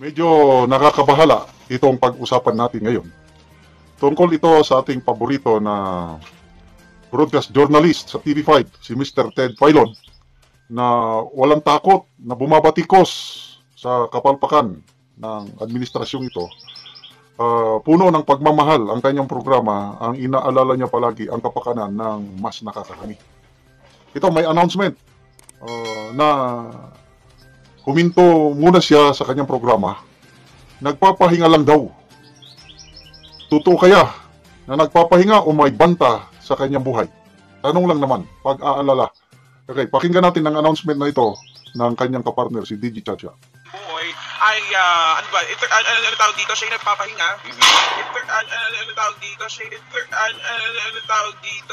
Medyo nakakabahala itong pag-usapan natin ngayon. Tungkol ito sa ating paborito na broadcast journalist sa TV5, si Mr. Ted Filon, na walang takot na bumabatikos sa kapalpakan ng administrasyong ito. Puno ng pagmamahal ang kanyang programa, ang inaalala niya palagi ang kapakanan ng mas nakakakami. Ito may announcement na huminto muna siya sa kanyang programa. Nagpapahinga lang daw. Totoo kaya na nagpapahinga o may banta sa kanyang buhay? Tanong lang naman, pag-aalala. Okay, pakinggan natin ang announcement na ito ng kanyang kapartner, si DJ Chacha. Ay, ano ba, ano tawag dito, siya nagpapahinga. Ano tawag dito,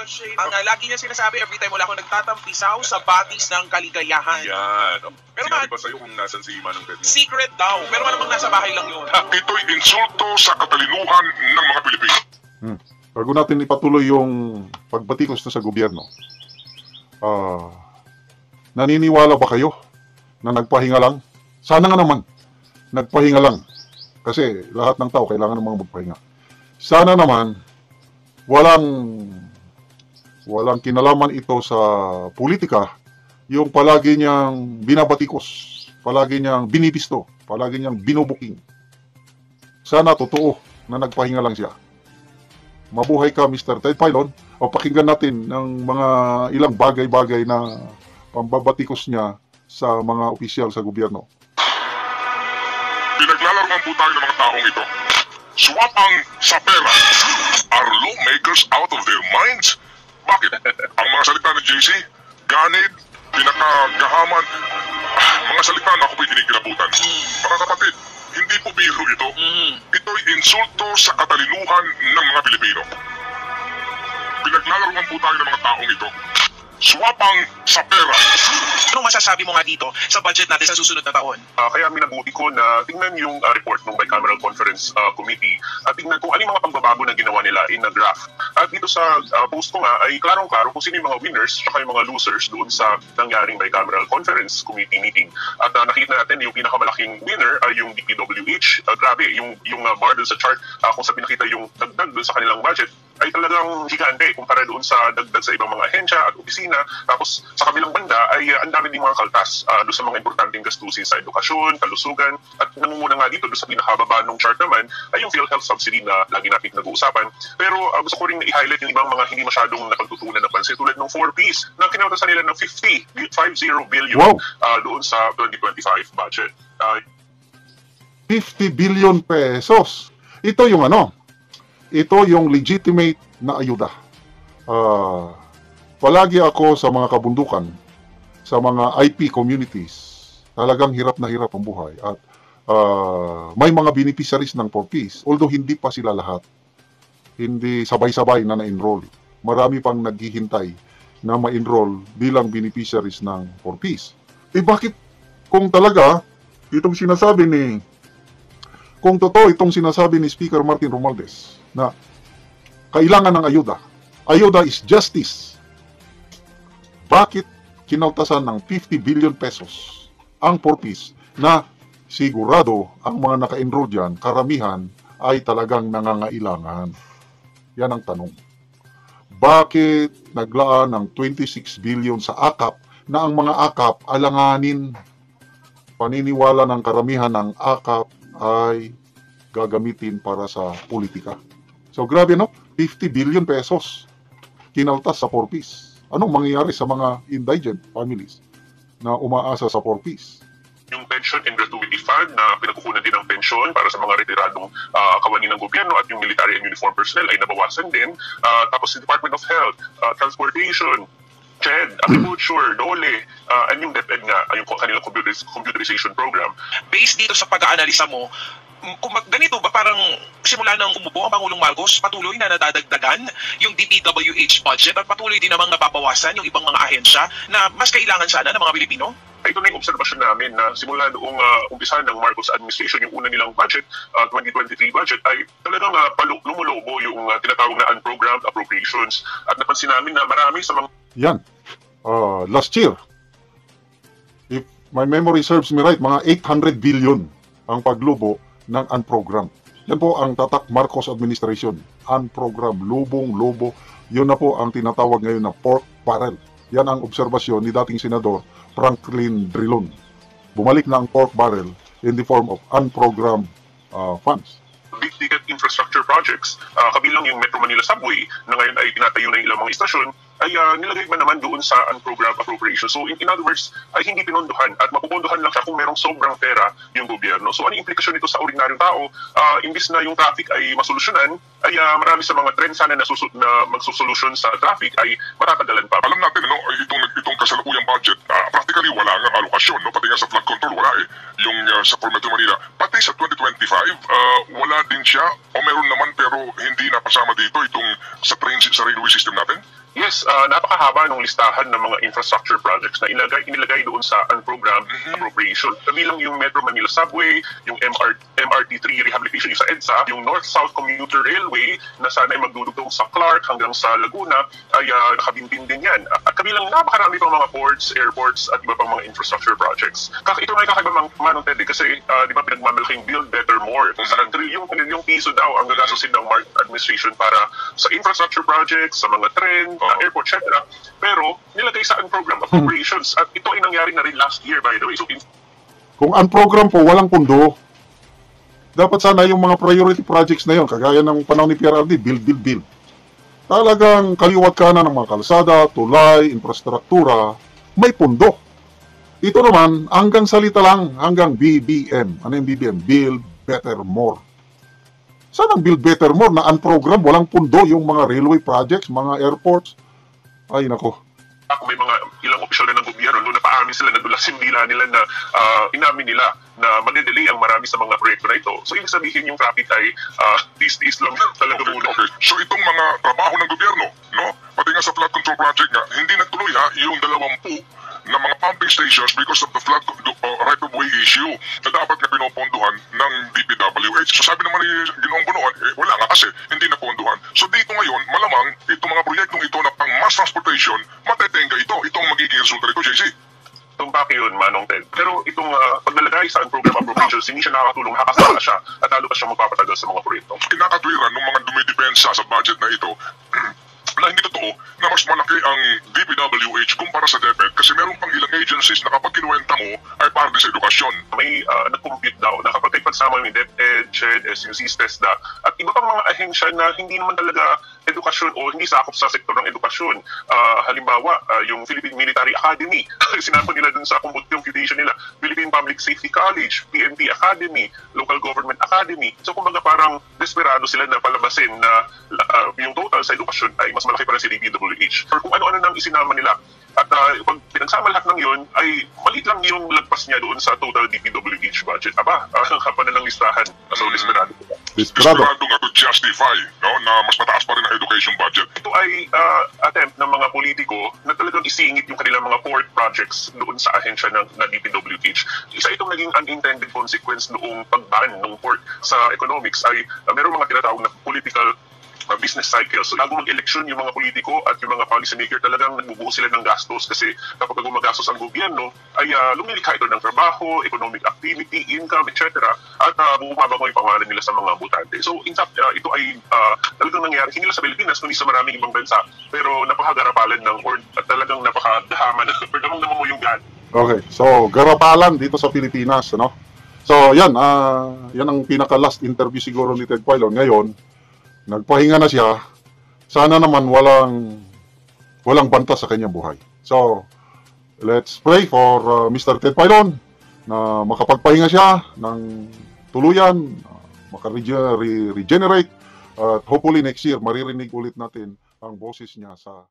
siya ang lagi niya sinasabi every time wala akong nagtatampisaw sa batis ng kaligayahan. Yan. Pero sinabi ba sa'yo kung nasan si Manong Ted? Secret daw, pero malamang nasa bahay lang yun. Ito'y insulto sa katalinuhan ng mga Pilipino. Bago natin ipatuloy yung pagbatikos na sa gobyerno, naniniwala ba kayo na nagpahinga lang? Sana nga naman, nagpahinga lang. Kasi lahat ng tao kailangan ng mga magpahinga. Sana naman, walang kinalaman ito sa politika, yung palagi niyang binabatikos, palagi niyang binibisto, palagi niyang binubuking. Sana totoo na nagpahinga lang siya. Mabuhay ka, Mr. Ted Filon. O pakinggan natin ng mga ilang bagay-bagay na pambabatikos niya sa mga opisyal sa gobyerno. Pinaglalaroan po tayo ng mga taong ito. Swapang sa pera. Are lawmakers out of their minds? Bakit? Ang mga salita ni JC, ganid, pinakagahaman, mga salita na ako po'y kinikilabutan. Mga kapatid, hindi po biro ito. Ito'y insulto sa katalinuhan ng mga Pilipino. Pinaglalaroan po tayo ng mga taong ito. Swapang sa pera. Anong masasabi mo nga dito sa budget natin sa susunod na taon? Kaya minabuti ko na tingnan yung report ng Bicameral Conference Committee at tingnan kung ano yung mga pagbabago na ginawa nila in a draft. At dito sa post ko nga ay klarong-klaro kung sino yung mga winners at yung mga losers doon sa nangyaring Bicameral Conference Committee meeting. At nakita natin yung pinakamalaking winner ay yung DPWH. Grabe, yung bar doon sa chart, kung sa pinakita yung dagdag doon sa kanilang budget, ay talagang gigante kumpara doon sa dagdag sa ibang mga ahensya at opisina. Tapos sa kabilang banda ay ang dami ding mga kaltas doon sa mga importanteng gastusin sa edukasyon, kalusugan, at namumuna nga dito doon sa pinakababa ng chart naman ay yung PhilHealth subsidy na lagi natin nag-uusapan. Pero gusto ko rin i-highlight yung ibang mga hindi masyadong napagtutunan ng pansin tulad ng 4Ps na kinatasan nila ng 50 billion doon sa 2025 budget. 50 billion pesos. Ito yung ito yung legitimate na ayuda. Palagi ako sa mga kabundukan, sa mga IP communities, talagang hirap na hirap ang buhay. At may mga beneficiaries ng 4Ps, although hindi pa sila lahat. Hindi sabay-sabay na na-enroll. Marami pang naghihintay na ma-enroll bilang beneficiaries ng 4Ps. Bakit kung talaga kung totoo itong sinasabi ni Speaker Martin Romualdez na kailangan ng ayuda. Ayuda is justice. Bakit kinautasan ng 50 billion pesos ang 4Ps na sigurado ang mga naka-enroll dyan, karamihan ay talagang nangangailangan? Yan ang tanong. Bakit naglaan ng 26 billion sa AKAP na ang mga AKAP alanganin? Paniniwala ng karamihan ng AKAP ay gagamitin para sa politika. So grabe 50 billion pesos kinaltas sa 4Ps. Anong mangyayari sa mga indigent families na umaasa sa 4Ps? Yung pension and gratuity fund na pinagkukunan din ng pensyon para sa mga retiradong kawani ng gobyerno at yung military and uniform personnel ay nabawasan din. Tapos yung Department of Health, Transportation, CHED, Agriculture, DOLE, and yung DepEd nga, yung kanilang computerization program. Based dito sa pag-aanalisa mo, ganito ba parang simula nang umupo ang Pangulong Marcos, patuloy na nadadagdagan yung DPWH budget at patuloy din namang nababawasan yung ibang mga ahensya na mas kailangan sana ng mga Pilipino? Ito na yung obserbasyon namin na simula noong umpisa ng Marcos administration, yung una nilang budget, 2023 budget, ay talagang lumulobo yung tinatawag na unprogrammed appropriations. At napansin namin na marami sa mga... Yan. Last year, if my memory serves me right, mga 800 billion ang paglubo ng unprogram. Yan po ang tatak Marcos administration. Unprogram, lubong-lobo. Yun na po ang tinatawag ngayon na pork barrel. Yan ang obserbasyon ni dating Senador Franklin Drilon. Bumalik na ang pork barrel in the form of unprogrammed funds. Big-ticket infrastructure projects, kabilang yung Metro Manila Subway na ngayon ay tinatayo na ilang mga istasyon, ay nilagay man naman doon sa unprogrammed appropriation. So in other words, ay hindi pinondohan at mapupondohan lang siya kung merong sobrang pera yung gobyerno. So ano yung implikasyon nito sa ordinaryong tao? Imbis na yung traffic ay masolusyonan, ay marami sa mga trend sana na magsosolusyon sa traffic ay matatagalan pa. Alam natin, no, itong kasalukuyang budget, practically wala nga alokasyon, no? Pati nga sa flood control, wala eh. Yung sa Metro Manila. Pati sa 2025, wala din siya, o meron naman pero hindi napasama dito itong sa railway system natin. Yes, napakahaba ng listahan ng mga infrastructure projects na inilagay doon sa unprogrammed appropriation. Kabilang yung Metro Manila Subway, yung MRT3 rehabilitation sa EDSA, yung North-South Commuter Railway na sana ay magdudugtong sa Clark hanggang sa Laguna ay nakabinbin din yan. At kabilang napakarami pang mga ports, airports at iba pang mga infrastructure projects. Ito may kakaiba Manong Ted kasi di ba pinagmamalaking build better more kung saan yung piso daw ang gagastusin ng Marcos administration para sa infrastructure projects, sa mga trend, airport, etc. Pero nilagay sa unprogrammed appropriations at ito ay nangyari na rin last year by the way. So, kung unprogram po, walang pundo, dapat sana yung mga priority projects na yun, kagaya ng panahon ni PRRD, build. Talagang kaliwat kanan ng mga kalsada, tulay, infrastruktura, may pundo. Ito naman, hanggang salita lang, hanggang BBM. Ano yung BBM? Build Better More. Saan ang Build Better More na unprogram, walang pundo yung mga railway projects, mga airports? Ay, nako. Kung may mga ilang opisyal na ng gobyerno, doon napaamin sila, nadulasin nila na inamin nila na madedelay ang marami sa mga proyekto na ito. So, ibig sabihin yung traffic ay tiis-tiis lang talaga muna. Okay. So, itong mga trabaho ng gobyerno, no? Pati nga sa flood control project nga, hindi natuloy yung 20 na mga pumping stations because of the flood right-of-way issue na dapat nga pinopondohan ng DPWH. So sabi naman ni Ginoong Bunuan, wala nga kasi hindi napondohan. So dito ngayon, malamang itong mga proyektong ito na pang mass transportation, matetenga ito. Itong magiging resulta nito, JC. Tumbak yun, Manong Ted. Pero itong paglalagay sa unprogrammed appropriations, hindi siya nakakatulong, nakakasama siya at lalo pa siya magpapatagal sa mga proyekto. Kinakatwiran ng mga dumidepensa sa budget na ito na hindi totoo na mas malaki ang DPWH kumpara sa DepEd kasi meron pang ilang agencies na kapag kinuwenta mo ay para din sa edukasyon. May nag-compute daw na kapag ipagsama yung DepEd, CHED, SUC, TESDA at iba pang mga ahensya na hindi naman talaga edukasyon o hindi sakop sa sektor ng edukasyon. Halimbawa, yung Philippine Military Academy, sinabi nila dun sa computation nila, Philippine Public Safety College, PNP Academy, Local Government Academy. So kumbaga parang desperado sila na palabasin na yung total sa edukasyon ay mas malaki pa rin si DPWH. Or kung ano-ano nang isinama nila. At pag pinagsama lahat ng yun, ay maliit lang yung lagpas niya doon sa total DPWH budget. Aba, kapan na ng listahan. So, desperado. Desperado nga to justify, no, na mas mataas pa rin ang education budget. Ito ay attempt ng mga politiko na talagang isingit yung kanilang mga port projects doon sa ahensya ng DPWH. Isa itong naging unintended consequence noong pag-ban ng port sa economics ay mayroong mga tinatawag na political business cycle. So, bago mag-eleksyon yung mga politiko at yung mga policymaker talagang nagbubuo sila ng gastos kasi kapag gumagastos ang gobyerno ay lumilikha ito ng trabaho, economic activity, income, etc. At bumabango yung pangalan nila sa mga botante. So, in fact, ito ay talagang nangyari hindi lang sa Pilipinas, kundi sa maraming ibang bansa. Pero napakagarapalan ng or at talagang napakadahaman. Pagdamang naman mo yung gan. Okay, so garapalan dito sa Pilipinas, ano? So, yan ang pinaka-last interview siguro ni Ted Filon. Ngayon, nagpahinga na siya, sana naman walang banta sa kanyang buhay. So, let's pray for Mr. Ted Filon na makapagpahinga siya ng tuluyan, maka-regenerate, at hopefully next year maririnig ulit natin ang boses niya sa